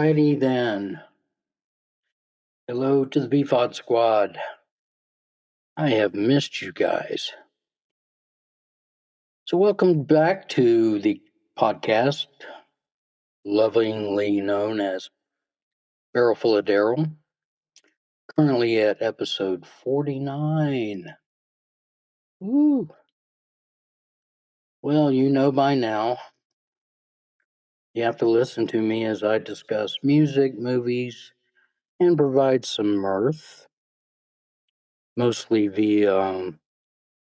Alrighty then. Hello to the BFOD squad. I have missed you guys. So welcome back to the podcast, lovingly known as Barrel Full of Daryl. Currently at episode 49. Woo! Well, you know by now, you have to listen to me as I discuss music, movies, and provide some mirth. Mostly via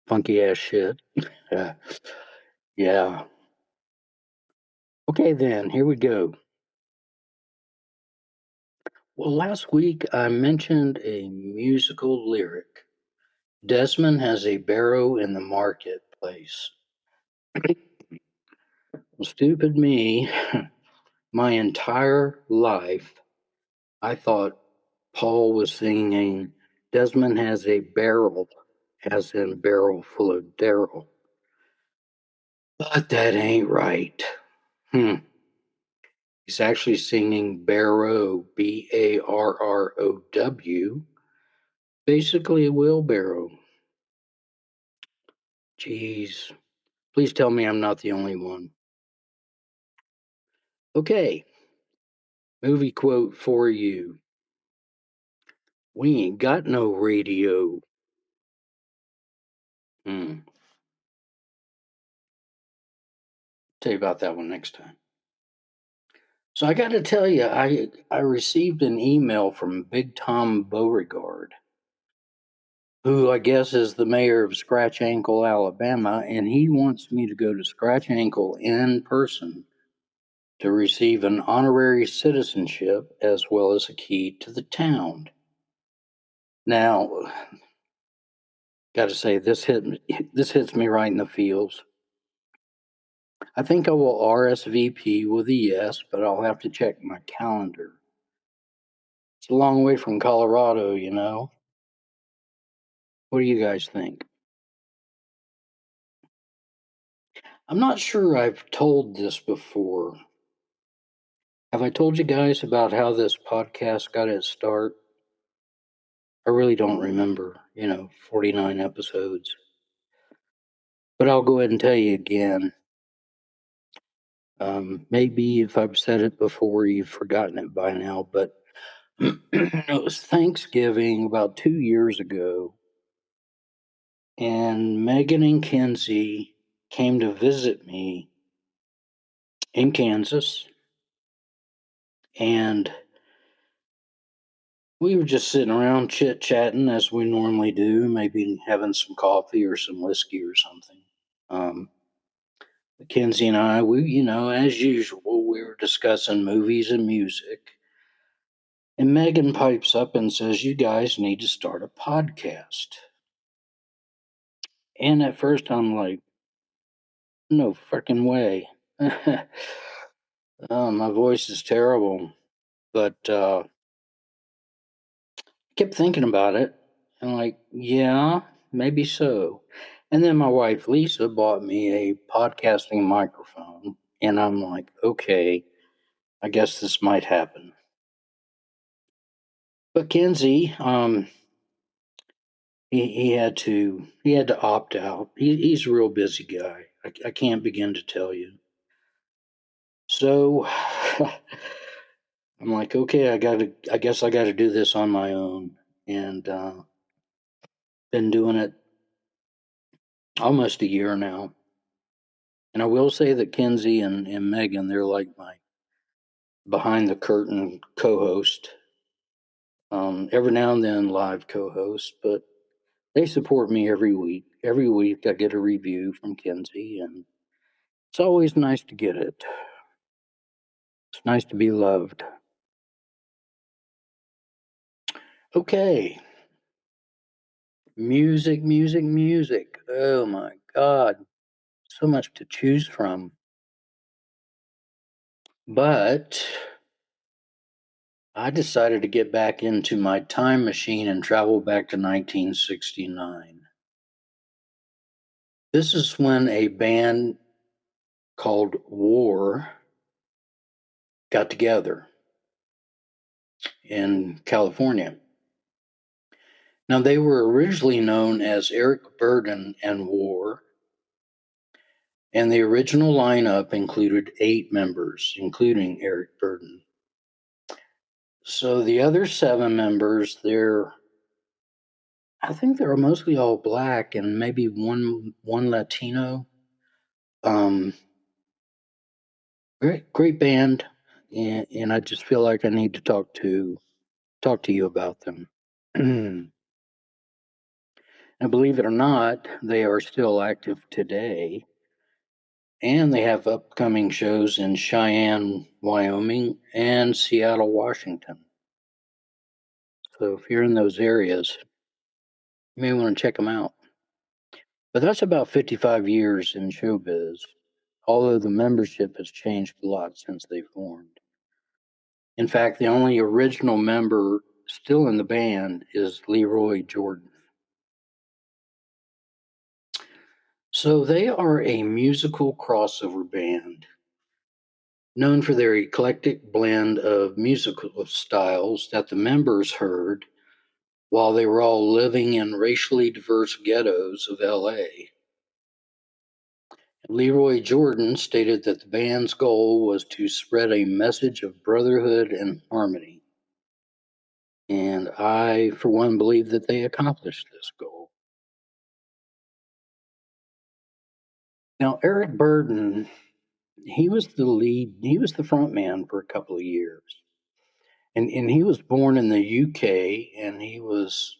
funky ass shit. Yeah. Okay then, here we go. Well, last week I mentioned a musical lyric. Desmond has a barrow in the marketplace. Well, stupid me, my entire life, I thought Paul was singing Desmond has a barrel, as in barrel full of Daryl. But that ain't right. He's actually singing barrow, Barrow, basically a wheelbarrow. Jeez. Please tell me I'm not the only one. Okay. Movie quote for you. We ain't got no radio. Tell you about that one next time. So I got to tell you, I received an email from Big Tom Beauregard, who I guess is the mayor of Scratch Ankle, Alabama, and he wants me to go to Scratch Ankle in person to receive an honorary citizenship as well as a key to the town. Now, got to say this hits me right in the feels. I think I will RSVP with a yes, but I'll have to check my calendar. It's a long way from Colorado, you know. What do you guys think? I'm not sure I've told this before. Have I told you guys about how this podcast got its start? I really don't remember, 49 episodes. But I'll go ahead and tell you again. Maybe if I've said it before, you've forgotten it by now, but it was Thanksgiving about 2 years ago, and Megan and Kenzie came to visit me in Kansas, and we were just sitting around chit-chatting as we normally do, maybe having some coffee or some whiskey or something. Kenzie and I, as usual, we were discussing movies and music. And Megan pipes up and says, "You guys need to start a podcast." And at first I'm like, no freaking way. My voice is terrible. But I kept thinking about it. And like, yeah, maybe so. And then my wife, Lisa, bought me a podcasting microphone. And I'm like, okay, I guess this might happen. But Kenzie, he had to opt out. He's a real busy guy. I can't begin to tell you. So I'm like, okay, I guess I gotta do this on my own. And been doing it almost a year now. And I will say that Kenzie and Megan, they're like my behind the curtain co-host. Every now and then live co-host, but they support me every week. Every week I get a review from Kenzie, and it's always nice to get it. It's nice to be loved. Okay. Music, music, music. Oh my God. So much to choose from. But I decided to get back into my time machine and travel back to 1969. This is when a band called War got together. in California. Now, they were originally known as Eric Burden and War, and the original lineup included 8 members, including Eric Burden. So the other 7 members, I think they're mostly all black and maybe one Latino. Great band, and I just feel like I need to talk to you about them. And believe it or not, they are still active today, and they have upcoming shows in Cheyenne, Wyoming, and Seattle, Washington. So if you're in those areas, you may want to check them out. But that's about 55 years in showbiz, although the membership has changed a lot since they formed. In fact, the only original member still in the band is Leroy Jordan. So they are a musical crossover band known for their eclectic blend of musical styles that the members heard while they were all living in racially diverse ghettos of LA. Leroy Jordan stated that the band's goal was to spread a message of brotherhood and harmony. And I, for one, believe that they accomplished this goal. Now, Eric Burden, he was the front man for a couple of years. And he was born in the UK, and he was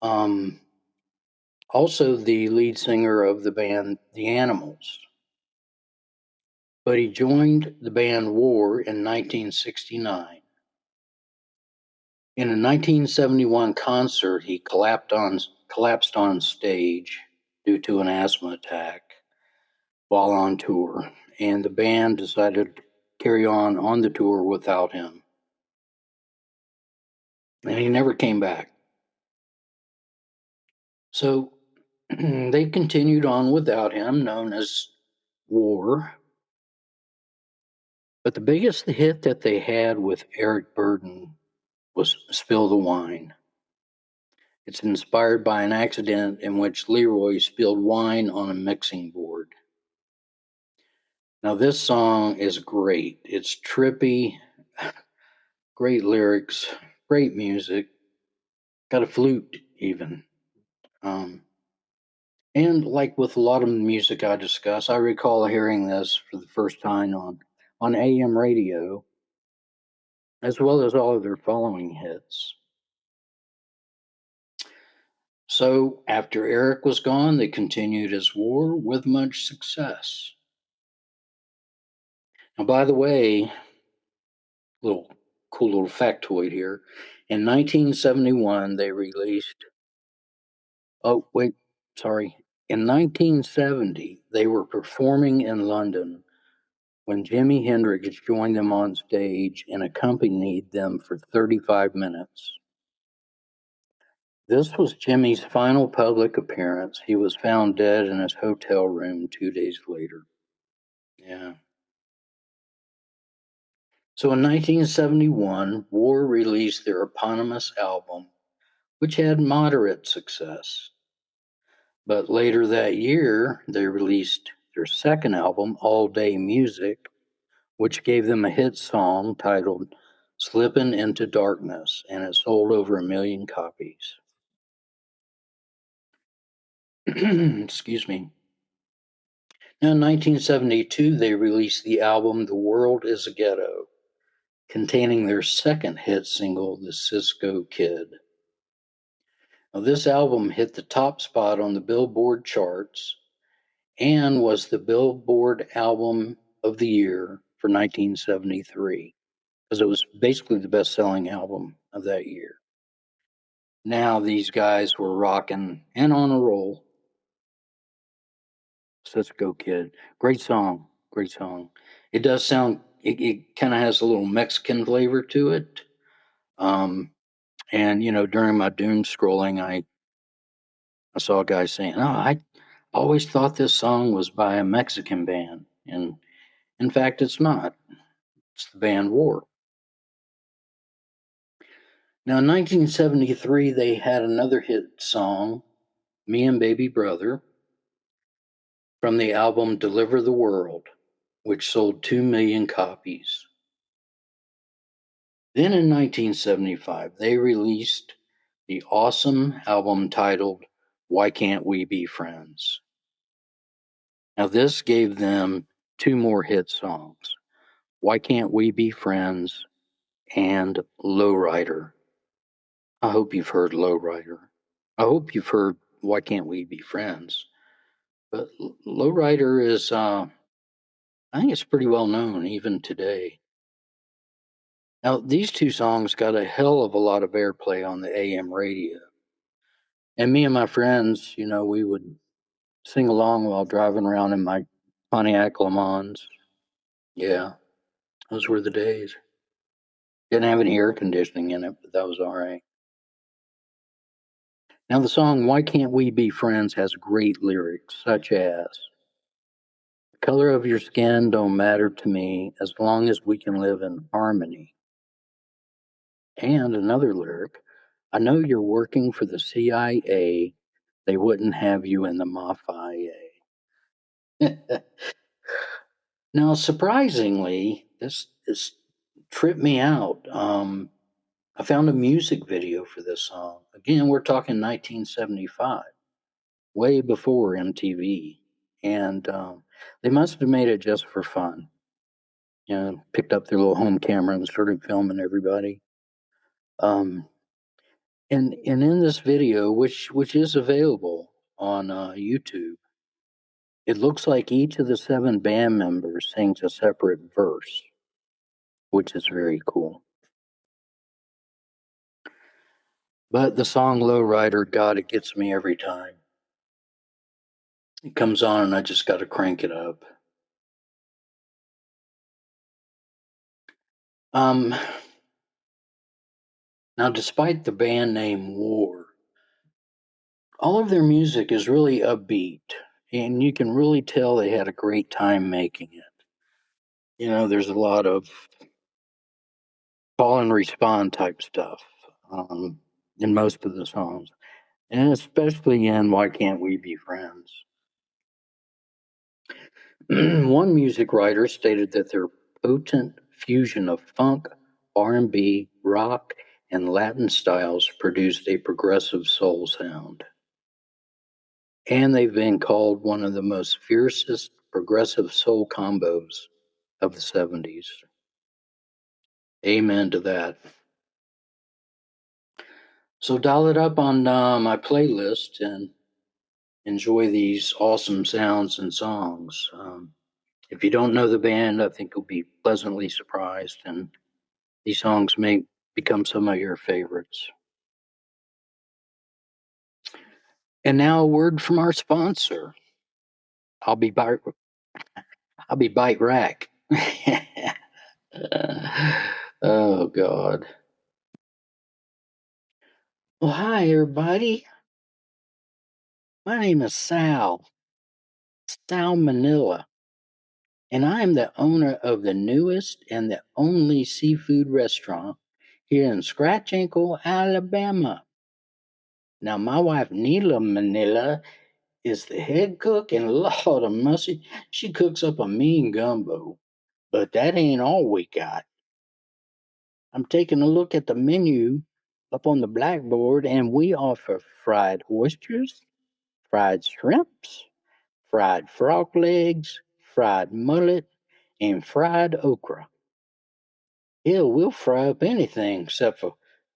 um, also the lead singer of the band The Animals. But he joined the band War in 1969. In a 1971 concert, he collapsed on stage due to an asthma attack while on tour, and the band decided to carry on the tour without him. And he never came back. So they continued on without him, known as War. But the biggest hit that they had with Eric Burden was Spill the Wine. It's inspired by an accident in which Leroy spilled wine on a mixing board. Now, this song is great. It's trippy, great lyrics, great music, got a flute even. And like with a lot of the music I discuss, I recall hearing this for the first time on AM radio, as well as all of their following hits. So after Eric was gone, they continued as War with much success. Now, by the way, little cool little factoid here. In 1971, they released. Oh, wait, sorry. In 1970, they were performing in London when Jimi Hendrix joined them on stage and accompanied them for 35 minutes. This was Jimmy's final public appearance. He was found dead in his hotel room 2 days later. Yeah. So in 1971, War released their eponymous album, which had moderate success. But later that year, they released their second album, All Day Music, which gave them a hit song titled Slippin' Into Darkness, and it sold over 1 million copies. Excuse me. Now, in 1972, they released the album The World is a Ghetto, containing their second hit single, The Cisco Kid. Now, this album hit the top spot on the Billboard charts and was the Billboard Album of the Year for 1973, because it was basically the best-selling album of that year. Now these guys were rocking and on a roll. Cisco Kid, great song, great song. It does sound, it kind of has a little Mexican flavor to it. And during my doom scrolling, I saw a guy saying, "Oh, I always thought this song was by a Mexican band," and in fact, it's not. It's the band War. Now, in 1973, they had another hit song, Me and Baby Brother, from the album Deliver the World, which sold 2 million copies. Then in 1975, they released the awesome album titled Why Can't We Be Friends? Now, this gave them 2 more hit songs, Why Can't We Be Friends and Lowrider. I hope you've heard Lowrider. I hope you've heard Why Can't We Be Friends? But Lowrider is, I think it's pretty well known even today. Now, these 2 songs got a hell of a lot of airplay on the AM radio. And me and my friends, we would sing along while driving around in my Pontiac Le Mans. Yeah, those were the days. Didn't have any air conditioning in it, but that was all right. Now, the song Why Can't We Be Friends has great lyrics, such as, the color of your skin don't matter to me as long as we can live in harmony. And another lyric, I know you're working for the CIA. They wouldn't have you in the Mafia. Now, surprisingly, this tripped me out. I found a music video for this song. Again, we're talking 1975, way before MTV, and they must have made it just for fun. Picked up their little home camera and started filming everybody. Um, and in this video, which is available on YouTube, it looks like each of the 7 band members sings a separate verse, which is very cool. But the song Lowrider, God, it gets me every time. It comes on and I just got to crank it up. Um, Now, despite the band name War, all of their music is really upbeat, and you can really tell they had a great time making it. There's a lot of call and respond type stuff in most of the songs, and especially in Why Can't We Be Friends? One music writer stated that their potent fusion of funk, R&B, rock, and Latin styles produced a progressive soul sound. And they've been called one of the most fiercest progressive soul combos of the 70s. Amen to that. So dial it up on my playlist and enjoy these awesome sounds and songs. If you don't know the band, I think you'll be pleasantly surprised, and these songs may become some of your favorites. And now a word from our sponsor. I'll be Bite Rack. Oh God. Well, hi everybody. My name is Sal Manila, and I am the owner of the newest and the only seafood restaurant here in Scratch Ankle, Alabama. Now, my wife Neela Manila is the head cook, and Lord of mercy, she cooks up a mean gumbo. But that ain't all we got. I'm taking a look at the menu up on the blackboard, and we offer fried oysters, fried shrimps, fried frog legs, fried mullet, and fried okra. Hell, we'll fry up anything except for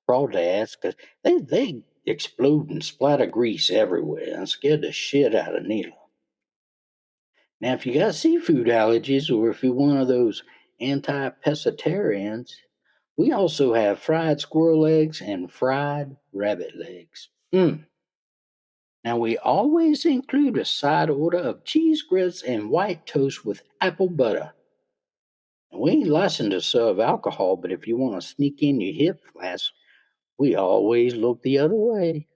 crawdads, 'cause they explode and splatter grease everywhere and scare the shit out of Neela. Now, if you got seafood allergies or if you're one of those anti-pescatarians, we also have fried squirrel legs and fried rabbit legs. Now, we always include a side order of cheese grits and white toast with apple butter. And we ain't licensed to serve alcohol, but if you want to sneak in your hip flask, we always look the other way.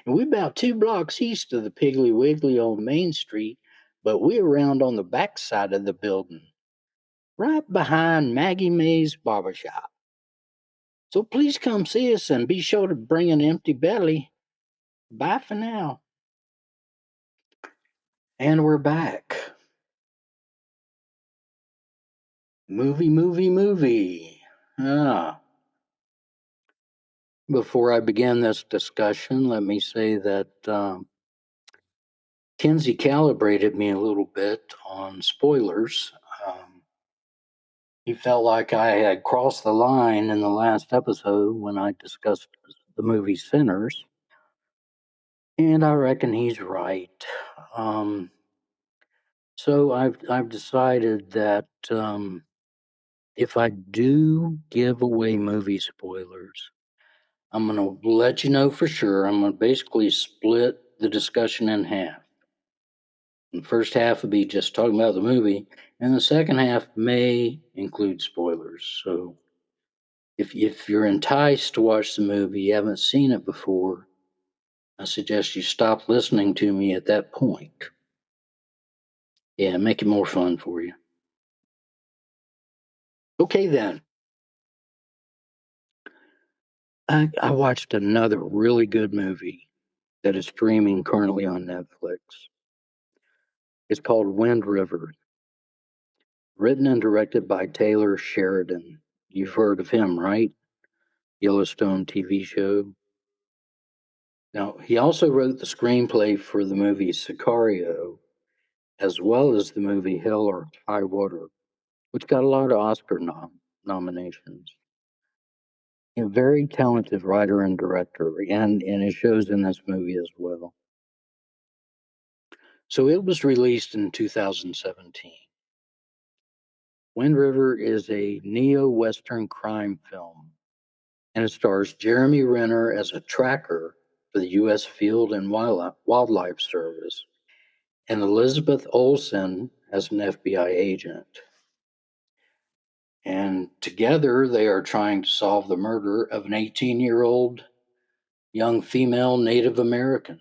And we're about 2 blocks east of the Piggly Wiggly on Main Street, but we're around on the back side of the building, right behind Maggie Mae's barbershop. So please come see us and be sure to bring an empty belly. Bye for now. And we're back. Movie. Ah. Before I begin this discussion, let me say that Kinsey calibrated me a little bit on spoilers. He felt like I had crossed the line in the last episode when I discussed the movie Sinners, and I reckon he's right. So I've decided that if I do give away movie spoilers, I'm going to let you know for sure. I'm going to basically split the discussion in half. The first half will be just talking about the movie, and the second half may include spoilers. So if you're enticed to watch the movie, you haven't seen it before, I suggest you stop listening to me at that point. Yeah, make it more fun for you. Okay, then. I watched another really good movie that is streaming currently on Netflix. It's called Wind River, written and directed by Taylor Sheridan. You've heard of him, right? Yellowstone TV show. Now, he also wrote the screenplay for the movie Sicario, as well as the movie Hell or High Water, which got a lot of Oscar nominations. A very talented writer and director, and it shows in this movie as well. So it was released in 2017. Wind River is a neo-Western crime film, and it stars Jeremy Renner as a tracker for the U.S. Field and Wildlife Service, and Elizabeth Olsen as an FBI agent. And together they are trying to solve the murder of an 18-year-old young female Native American.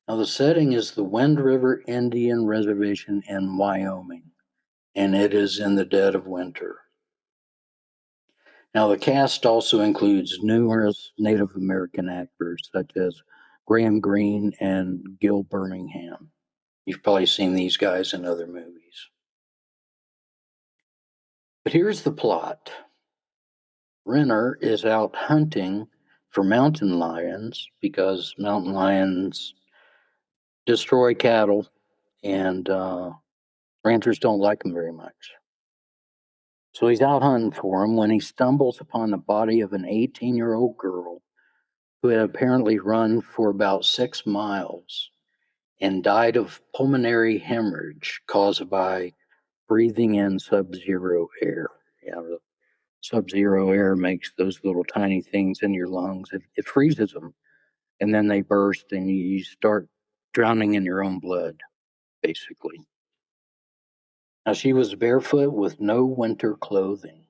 Now, the setting is the Wind River Indian Reservation in Wyoming, and it is in the dead of winter. Now, the cast also includes numerous Native American actors such as Graham Greene and Gil Birmingham. You've probably seen these guys in other movies. But here's the plot. Renner is out hunting for mountain lions because mountain lions destroy cattle and ranchers don't like them very much. So he's out hunting for them when he stumbles upon the body of an 18-year-old girl who had apparently run for about 6 miles and died of pulmonary hemorrhage caused by breathing in sub-zero air. Yeah, sub-zero air makes those little tiny things in your lungs. It freezes them, and then they burst, and you start drowning in your own blood, basically. Now, she was barefoot with no winter clothing,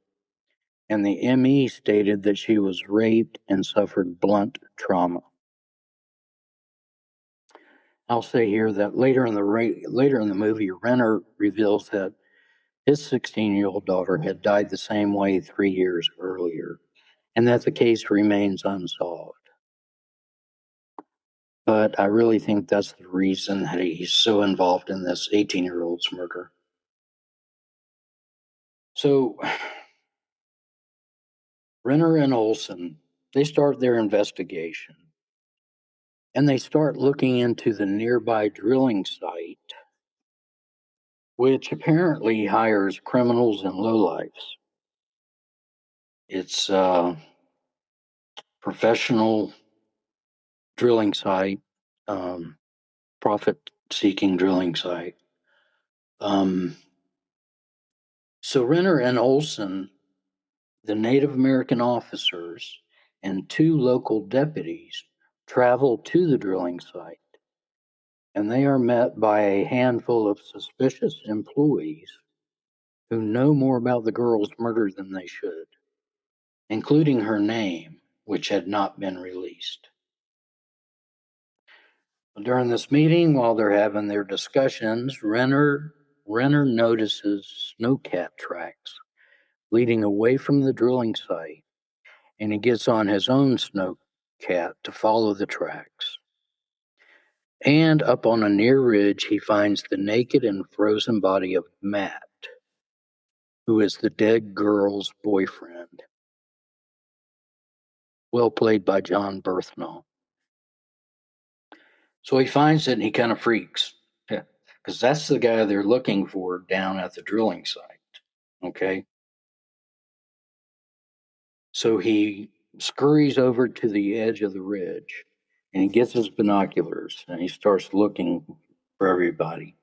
and the ME stated that she was raped and suffered blunt trauma. I'll say here that later in the movie, Renner reveals that his 16-year-old daughter had died the same way 3 years earlier, and that the case remains unsolved. But I really think that's the reason that he's so involved in this 18-year-old's murder. So, Renner and Olson, they start their investigation, and they start looking into the nearby drilling site, which apparently hires criminals and lowlifes. It's a professional drilling site, profit-seeking drilling site. So Renner and Olson, the Native American officers, and 2 local deputies travel to the drilling site, and they are met by a handful of suspicious employees who know more about the girl's murder than they should, including her name, which had not been released. During this meeting, while they're having their discussions, Renner notices snowcat tracks leading away from the drilling site and he gets on his own snowcat to follow the tracks. And up on a near ridge, he finds the naked and frozen body of Matt, who is the dead girl's boyfriend. Well played by John Berthnall. So he finds it and he kind of freaks. Yeah, because that's the guy they're looking for down at the drilling site. Okay. So he scurries over to the edge of the ridge and he gets his binoculars and he starts looking for everybody.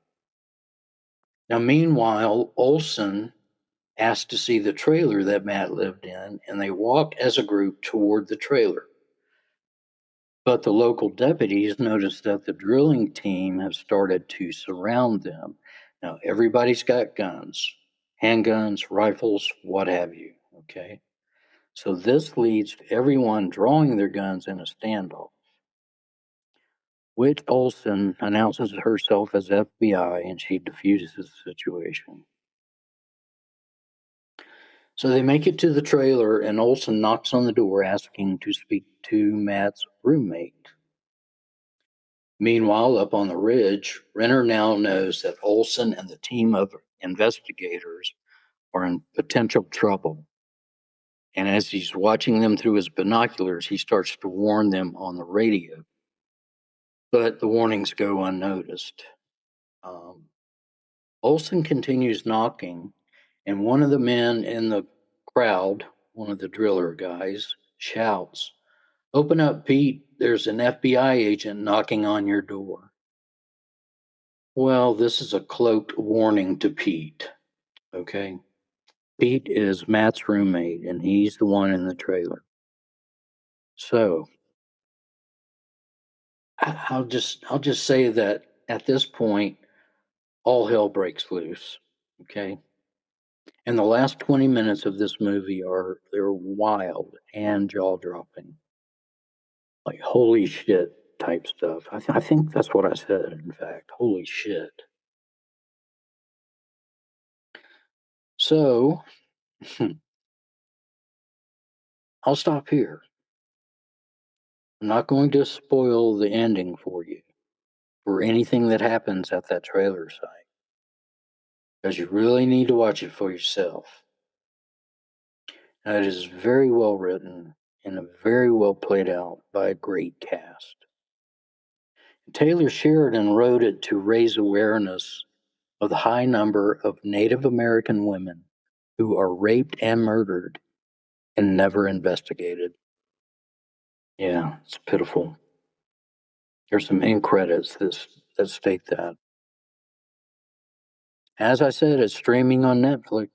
Now, meanwhile, Olson asks to see the trailer that Matt lived in, and they walk as a group toward the trailer. But the local deputies notice that the drilling team have started to surround them. Now, everybody's got guns, handguns, rifles, what have you. Okay. So this leads to everyone drawing their guns in a standoff, which Olson announces herself as FBI and she diffuses the situation. So they make it to the trailer and Olson knocks on the door asking to speak to Matt's roommate. Meanwhile, up on the ridge, Renner now knows that Olson and the team of investigators are in potential trouble. And as he's watching them through his binoculars, he starts to warn them on the radio. But the warnings go unnoticed. Olson continues knocking, and one of the men in the crowd, one of the driller guys, shouts, "Open up, Pete. There's an FBI agent knocking on your door." Well, this is a cloaked warning to Pete. Okay. Pete is Matt's roommate, and he's the one in the trailer. So I'll just say that at this point, all hell breaks loose. Okay. And the last 20 minutes of this movie they're wild and jaw dropping. Like holy shit type stuff. I think that's what I said, in fact. Holy shit. So I'll stop here. I'm not going to spoil the ending for you or anything that happens at that trailer site because you really need to watch it for yourself. Now, it is very well written and very well played out by a great cast. Taylor Sheridan wrote it to raise awareness of the high number of Native American women who are raped and murdered and never investigated. Yeah, it's pitiful. There's some end credits that state that. As I said, it's streaming on Netflix.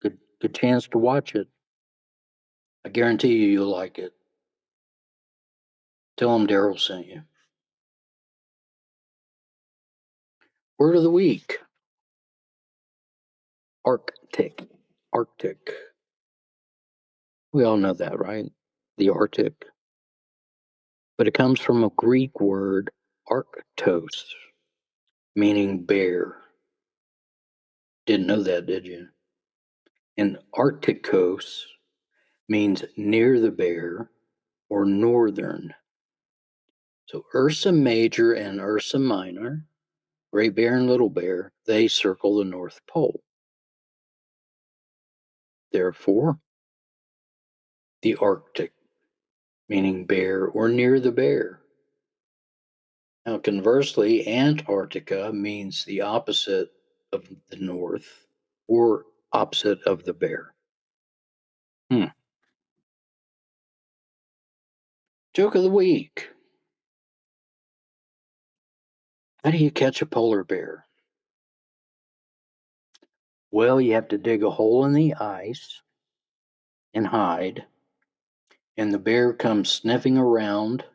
Good chance to watch it. I guarantee you'll like it. Tell them Daryl sent you. Word of the week. Arctic. Arctic. We all know that, right? The Arctic. But it comes from a Greek word, arctos, meaning bear. Didn't know that, did you? And Arcticos means near the bear or northern. So Ursa Major and Ursa Minor, Great Bear and Little Bear, they circle the North Pole. Therefore, the Arctic, meaning bear or near the bear. Now, conversely, Antarctica means the opposite of the North or opposite of the bear. Joke of the week. How do you catch a polar bear? Well, you have to dig a hole in the ice and hide, and the bear comes sniffing around,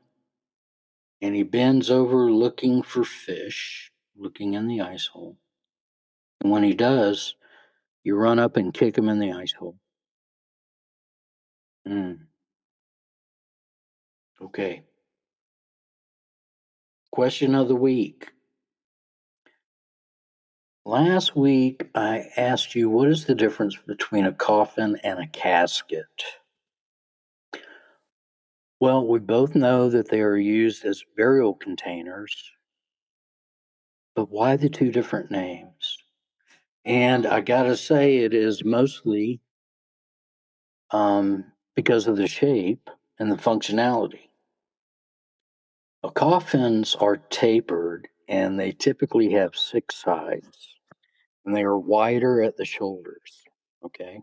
and he bends over looking for fish, looking in the ice hole. And when he does, you run up and kick him in the ice hole. Okay. Question of the week. Last week, I asked you what is the difference between a coffin and a casket? Well, we both know that they are used as burial containers, but why the two different names? And I gotta say, it is mostly because of the shape and the functionality. Coffins are tapered and they typically have 6 sides and they are wider at the shoulders. Okay.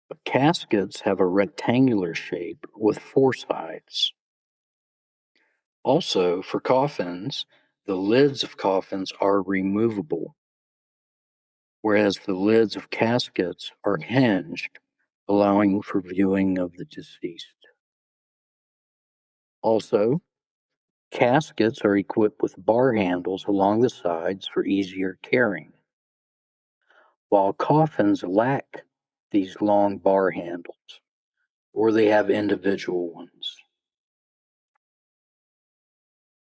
But caskets have a rectangular shape with 4 sides. Also, for coffins, the lids of coffins are removable, whereas the lids of caskets are hinged, allowing for viewing of the deceased. Also, caskets are equipped with bar handles along the sides for easier carrying, while coffins lack these long bar handles, or they have individual ones.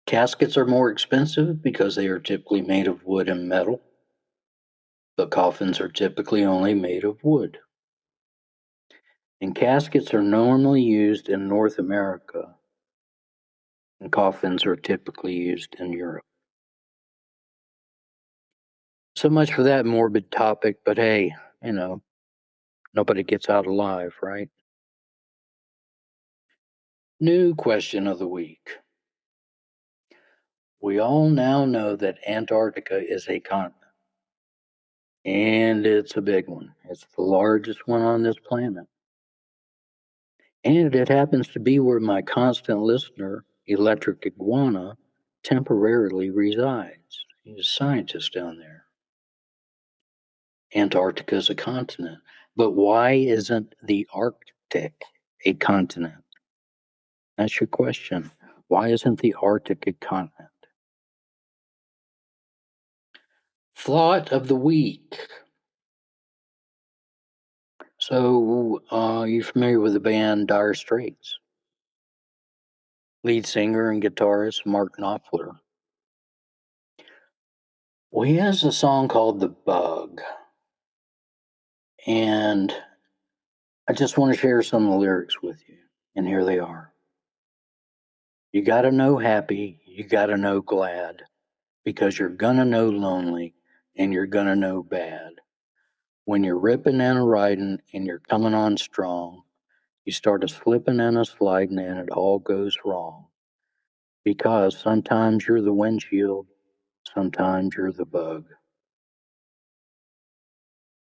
Caskets are more expensive because they are typically made of wood and metal, but coffins are typically only made of wood. And caskets are normally used in North America, and coffins are typically used in Europe. So much for that morbid topic, but hey, nobody gets out alive, right? New question of the week. We all now know that Antarctica is a continent, and it's a big one. It's the largest one on this planet. And it happens to be where my constant listener, Electric Iguana, temporarily resides. He's a scientist down there. Antarctica is a continent. But why isn't the Arctic a continent? That's your question. Why isn't the Arctic a continent? Thought of the week. So, you familiar with the band Dire Straits? Lead singer and guitarist Mark Knopfler. Well, he has a song called The Bug. And I just want to share some of the lyrics with you. And here they are. You gotta know happy, you gotta know glad, because you're gonna know lonely and you're gonna know bad. When you're ripping and a riding and you're coming on strong, you start a slipping and a sliding and it all goes wrong. Because sometimes you're the windshield, sometimes you're the bug.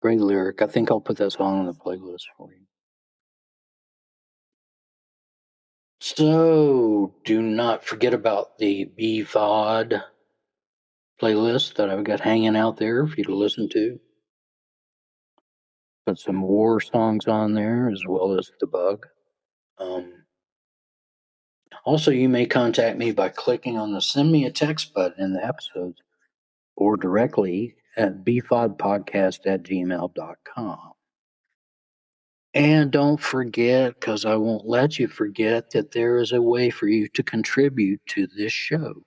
Great lyric. I think I'll put that song on the playlist for you. So do not forget about the BFOD playlist that I've got hanging out there for you to listen to. Put some war songs on there as well as the bug. Also, you may contact me by clicking on the send me a text button in the episodes or directly at bfodpodcast@gmail.com. And don't forget, because I won't let you forget, that there is a way for you to contribute to this show.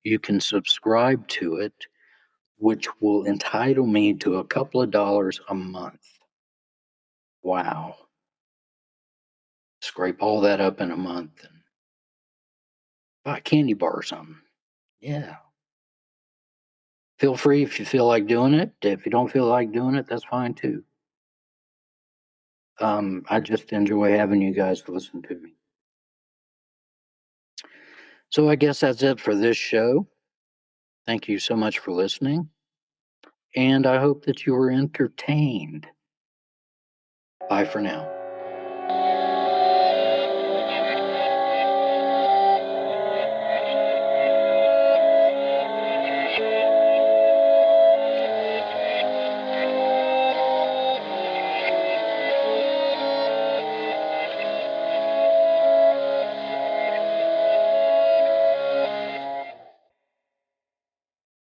You can subscribe to it, which will entitle me to a couple of dollars a month. Wow. Scrape all that up in a month and buy a candy bar or something. Yeah. Feel free if you feel like doing it. If you don't feel like doing it, that's fine too. I just enjoy having you guys listen to me. So I guess that's it for this show. Thank you so much for listening. And I hope that you were entertained. Bye for now.